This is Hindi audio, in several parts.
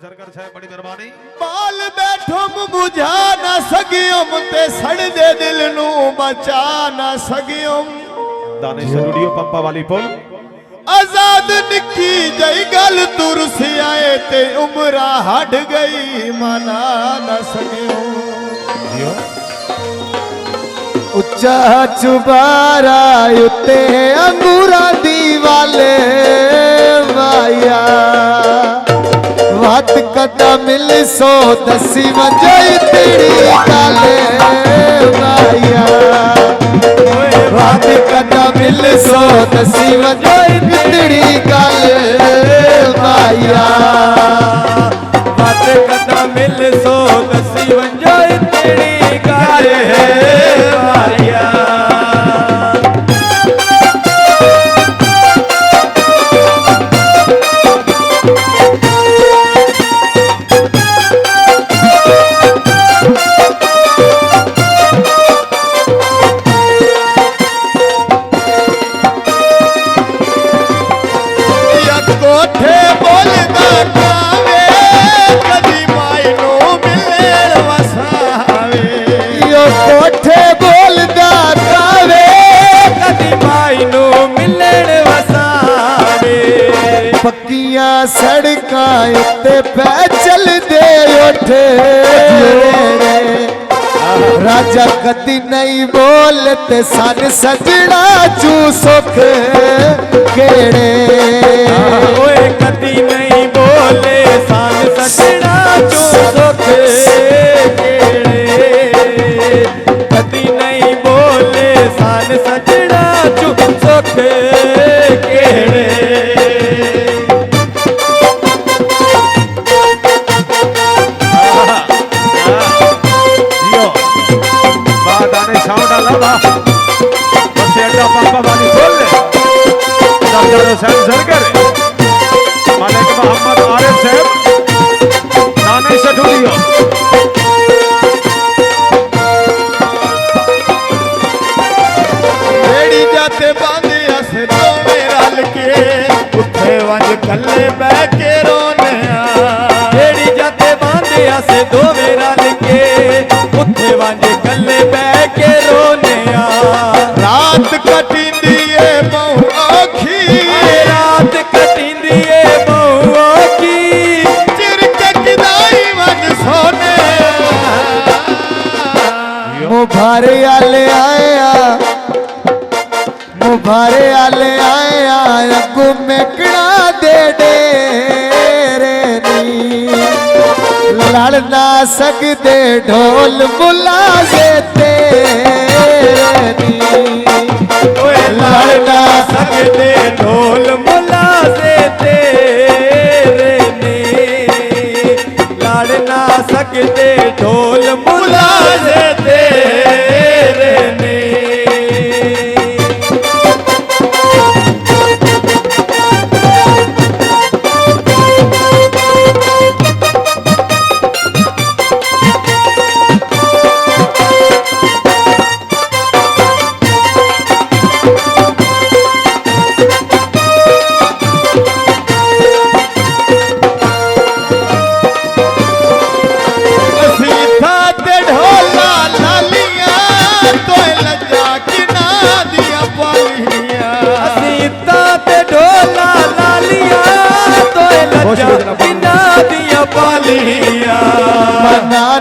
सरकार छे बड़ी मेहरबानी। बाल बैठो बुझा ना सगियों ते सड़ दे दिल नू बचा ना सगियों। दाने स्टूडियो पंपा वाली पुल आजाद निकी जई गल तुर से आए ते उमरा हट गई मना न सगियों। उच्चा चुबारा उते अंगूरा दी वाले वाया बात कदा मिल सो दसी वजह तेरी काले वाया बात कदा मिल सो दसी वजह तेरी काले वाया बात कदा मिल सो दसी वजह तेरी काले वाया। कोठे बोलदा कावे कदी माई नो मिलण वसावे। यो कोठे बोलदा कावे कदी माई नो मिलण वसावे। पक्कियां सड़कां उत्ते पै चल दे उठे राजा कदी नहीं बोलते सन सजना चू सुख केड़े। ओए कदी नहीं बोले सन सजना चू सुख केड़े। कदी नहीं बोले सन सजना चू सुख केड़े। पंपा वाली खोल ले सरकार मालिक मोहम्मद आरिफ साहब दाने स्टूडियो रेडी जाते बांधे असे तो मेरा लके उठे वंज कल्ले बह के रोने रेडी जाते बांधे असे दो मेरा लके उठे वंज कल्ले बह के रोने। रात कटिंदी है बहु आखी रात कटिंदी है बहु आखी चिर के किदाई वन सोने। मुभारे आले आया मुभारे आले आया अगू मेकड़ा दे डेरे नी लड़ ना सकते ढोल बुलाजे तेरे नी। लड़ ना सकते ढोल मुलाजे तेरे ने लड़ ना सकते ढोल मुलाजे तेरे ने।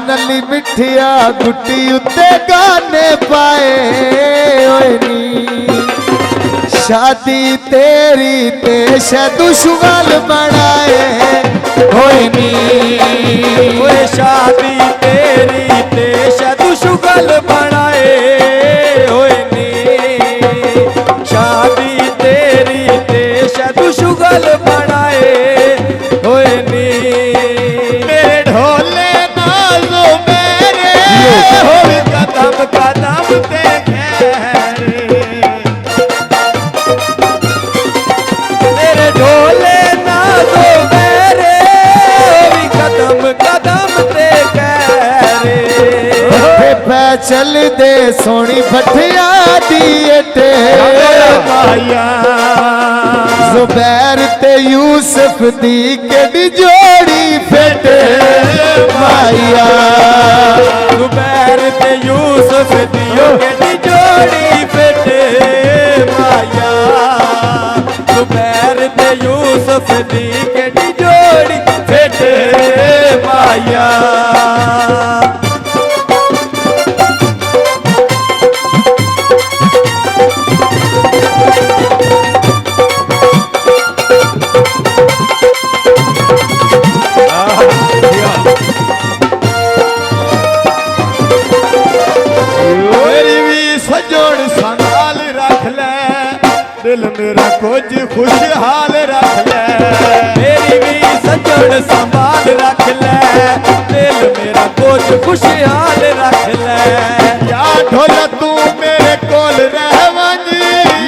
नली मिठिया गुट्टी उत्ते गाने पाए ओए नी शादी तेरी ते दुश्मन बनाए ओए नी। ओए शादी तेरी ते दुश्मन बनाए ओए नी शादी तेरी ते दुश्मन बनाए ओए नी। मेरे ढोले नालो मेरे हो कदम कदम ते घेरे। मेरे ढोले नालो मेरे हो कदम कदम ते घेरे। पे चल दे सोनी भटिया दी माया जुबैर ते यूसुफ दी केड़ी जोड़ी फिट दिल मेरा कुछ खुशहाल रख ले, मेरी भी सजन संभाल रख ले, दिल मेरा कुछ खुशहाल रख ले। या ढोला तू मेरे कोल रह वंज,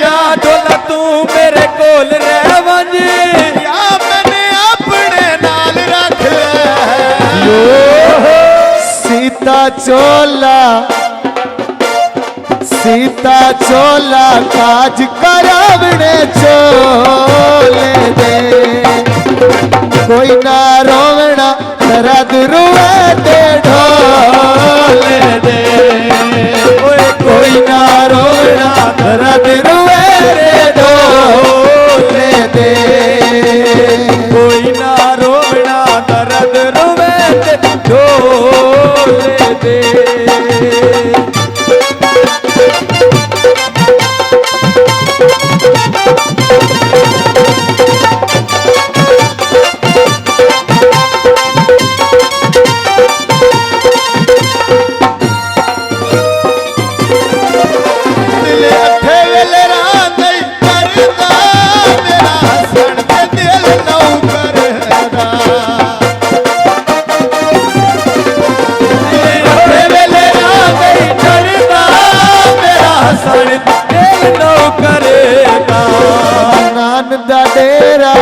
या ढोला तू मेरे कोल रह वंज, या मैंने अपने नाल रख ले। सीता चोला सीता चोला काज करावने चोले दे, कोई ना रोवना दर्द रुए दे ढोले दे, कोई ना रोवना दर्द रुए दे ढोले दे, कोई ना रोवना दर्द रुवे ते ढोले दे। दिल अठे वेले रात नहीं करदा, मेरा हसन ते दिल नौ करदा। अठे वेले रात नहीं करदा, मेरा हसन दिल नौ करदा। मनान दा डेरा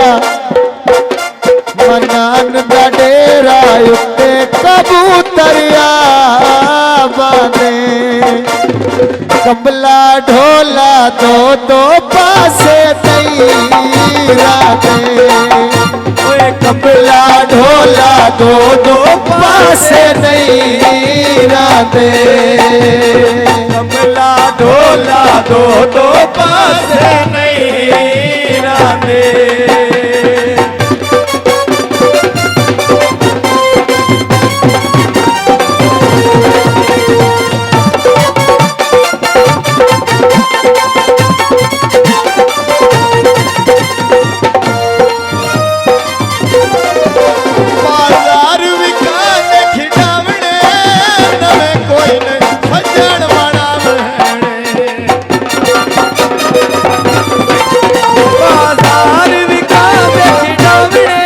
मनान दा डेरा उत्ते कबूतरिया बाने, कमला ढोला दो दो पासे तैरा दे, ओए कमला ढोला दो दो पासे तैरा दे, कमला ढोला दो दो पासे नहीं राधे। बाजार विकाने खिडावने, नवे कोई नहीं सजन बनावने। बाजार विकावे खिडावने,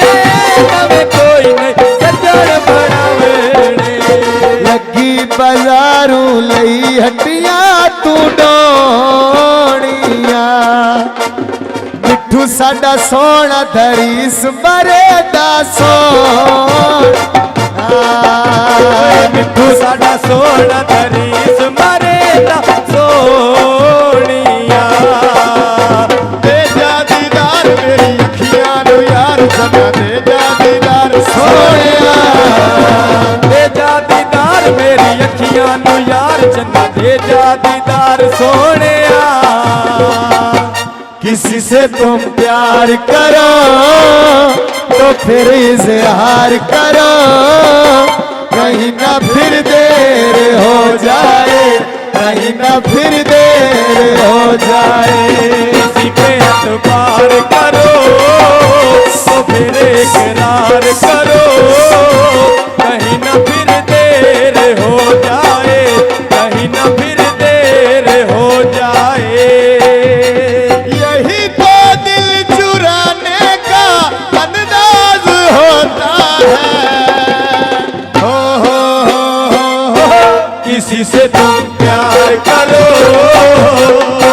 नवे कोई नहीं सज्जन बनावने। लगी बाजारू लई हटिया तू डोणिया, मिठू साडा सोना धरी सुबरे दा सोना, मिठू साडा सोना धरीस मरे दा सोनिया। दे जा दीदार मेरी अखियां नु यार, सना दे जा दीदार सोनिया। दे जा दीदार मेरी अखियां नु यार, चन्ना दे जा दीदार सोनिया। किसी से तुम प्यार करो तो फिर इजहार करो, कहीं ना फिर देर हो जाए, कहीं ना फिर देर हो जाए। किसी पे एतबार करो तो फिर इकरार करो, कहीं ना फिर देर हो जाए, कहीं ना फिर देर हो जाए। यही तो दिल चुराने का अंदाज होता है। हो किसी से तुम प्यार करो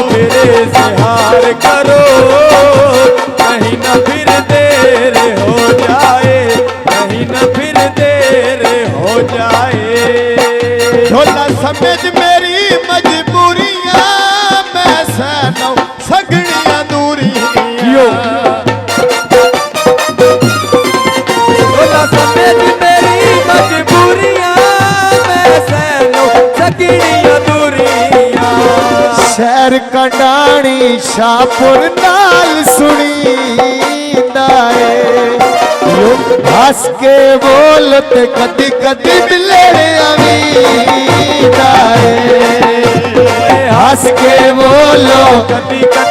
फिर इजहार करो, कहीं ना फिर देर हो जाए, कहीं ना फिर देर हो जाए। ढोला समझ मेरी मजबूरियां, मैं सहना सगड़ियां दूरियां। ढोला समझ मेरी मजबूरियां, मैं सहनो सगड़ियां दूरियां। शहर कंडाणी शाहपुर नाल सुनी दाए, हस के बोल ते कदी कदी मिले अमी दाए, हस के बोलो कभी कभी